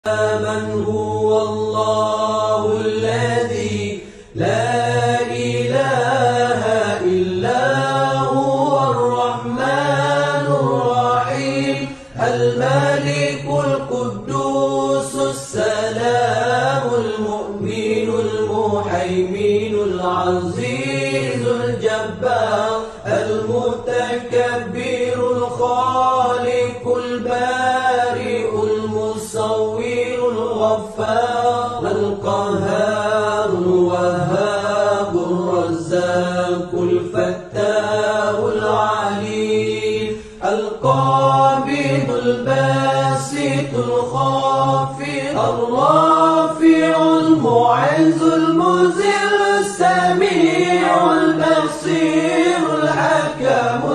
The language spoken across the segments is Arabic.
من هو الله الذي لا إله إلا هو الرحمن الرحيم الملك القدوس السلام المؤمن المهيمن العزيز الجبار المتكبر الخالق البارئ المصور الغفار القهار الوهاب الرزاق الفتاح العليم القابض الباسط الخافض الرافع المعز المذل السميع البصير الحكم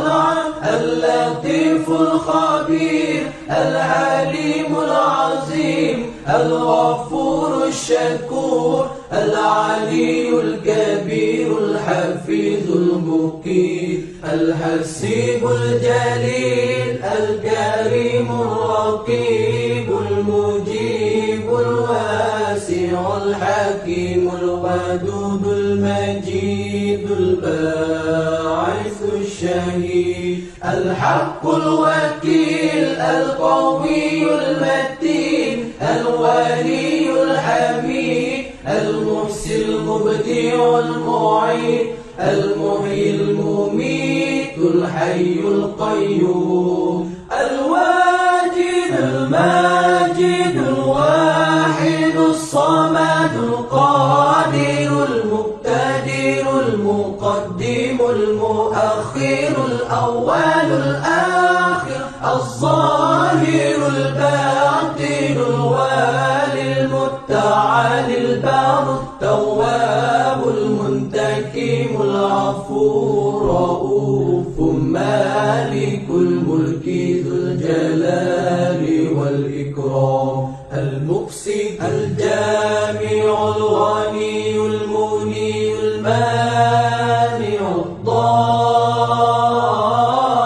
اللطيف الخبير العليم العظيم الغفور الشكور العلي الكبير الحفيظ المقيت الحسيب الجليل الكريم الرقيب المجيب الواسع الحكيم الودود المجيد الباعث الشهيد الحق الوكيل القوي المتين الولي الحميد المحسن المبدع المعيد المحيي المميت الحي القيوم الواجد الماجد الواحد الصمد القادر المقتدر المقدم المؤخر الأول الآخر الظاهر الباطن الوالي المتعالي البار التواب المنتقم العفو الرؤوف مالك الملك ذو الجلال والإكرام المقسط الجامع الغني المغني المانع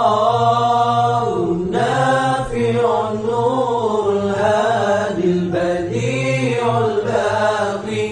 الضار النافع النور الهادي البديع الباقي